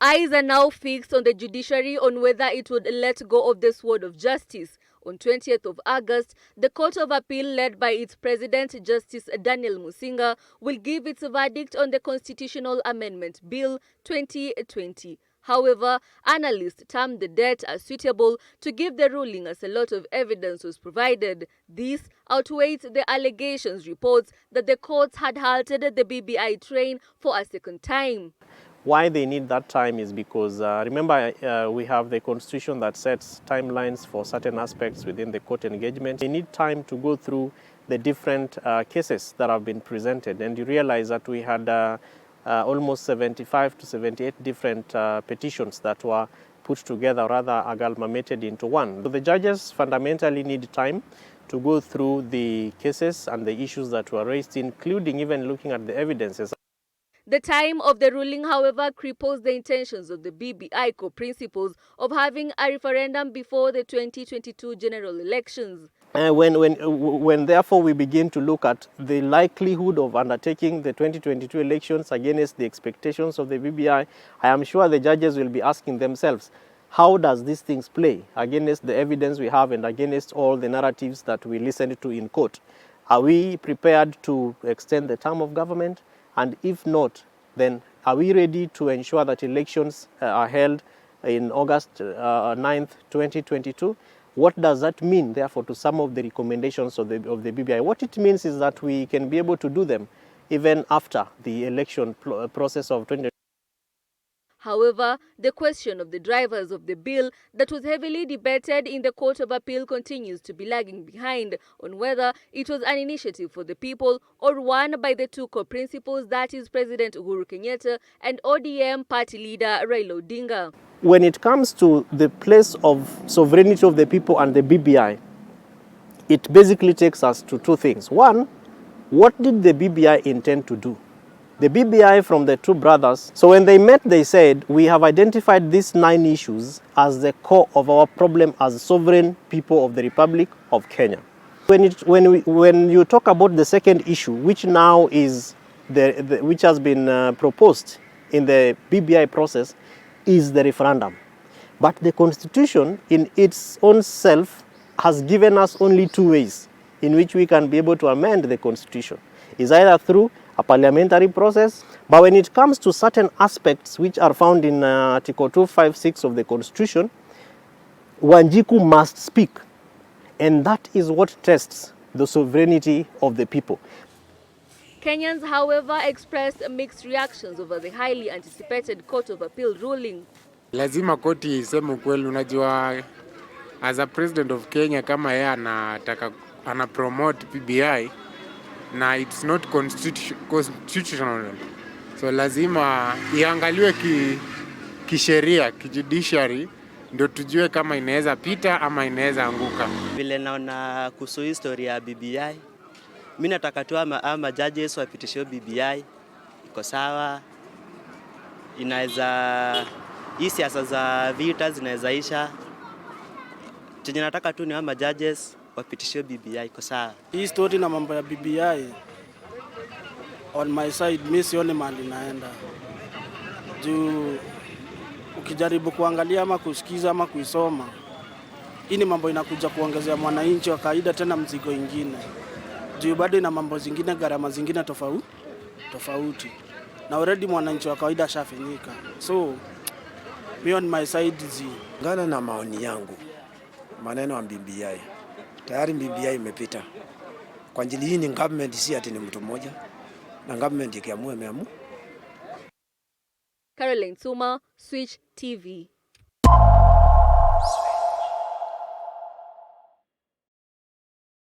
Eyes are now fixed on the judiciary on whether it would let go of the sword of justice. On 20th of August, the Court of Appeal, led by its President, Justice Daniel Musinga, will give its verdict on the Constitutional Amendment Bill 2020. However, analysts termed the date as suitable to give the ruling as a lot of evidence was provided. This outweighs the allegations reports that the courts had halted the BBI train for a second time. Why they need that time is because, remember, we have the constitution that sets timelines for certain aspects within the court engagement. They need time to go through the different cases that have been presented. And you realize that we had almost 75 to 78 different petitions that were put together, rather amalgamated into one. So the judges fundamentally need time to go through the cases and the issues that were raised, including even looking at the evidences. The time of the ruling, however, cripples the intentions of the BBI co-principals of having a referendum before the 2022 general elections. When therefore we begin to look at the likelihood of undertaking the 2022 elections against the expectations of the BBI, I am sure the judges will be asking themselves, how does these things play against the evidence we have and against all the narratives that we listened to in court? Are we prepared to extend the term of government? And if not, then are we ready to ensure that elections are held in August 9th, 2022? What does that mean, therefore, to some of the recommendations of the BBI? What it means is that we can be able to do them even after the election process of 2020. However, the question of the drivers of the bill that was heavily debated in the Court of Appeal continues to be lagging behind on whether it was an initiative for the people or one by the two co-principals, that is President Uhuru Kenyatta and ODM party leader Raila Odinga. When it comes to the place of sovereignty of the people and the BBI, it basically takes us to two things. One, what did the BBI intend to do? The BBI from the two brothers, so when they met, they said, we have identified these 9 issues as the core of our problem as sovereign people of the Republic of Kenya. When you talk about the second issue, which now is which has been proposed in the BBI process, is the referendum. But the Constitution in its own self has given us only 2 ways in which we can be able to amend the Constitution. It's either through a parliamentary process, but when it comes to certain aspects which are found in Article 256 of the Constitution, Wanjiku must speak, and that is what tests the sovereignty of the people. Kenyans, however, expressed mixed reactions over the highly anticipated Court of Appeal ruling. Lazima koti iseme ukweli. Unajua, as a president of Kenya, kama yeye anataka promote PBI na it's not constitutional, so lazima iangaliwe kisheria, kijudiciary, ndio tujue kama inaweza pita ama inaweza anguka. Vile naona kuhusu historia ya BBI, mimi nataka tu ama judges wapitishe BBI iko sawa, inaweza hii siasa za vita zinaweza isha. Chenye nataka tu ni ama judges wapitishe BBI iko sawa. Hii story na mambo ya BBI on my side, mimi sioni mali naenda. Juu ukijaribu kuangalia ama kusikiza ama kuisoma, hii ni mambo inakuja kuongezea mwananchi wa kawaida tena mzigo ingine. Juu bado ina mambo zingine, gharama zingine tofauti. Na already mwananchi wa kawaida ashafinyika. So me on my side ngana na maoni yangu, maneno ya BBI. Tayari BBI imepita. Kwa ajili hii ni government, si ati ni mtu mmoja. Na government ikiamua imeamua. Caroline Suma, Switch TV.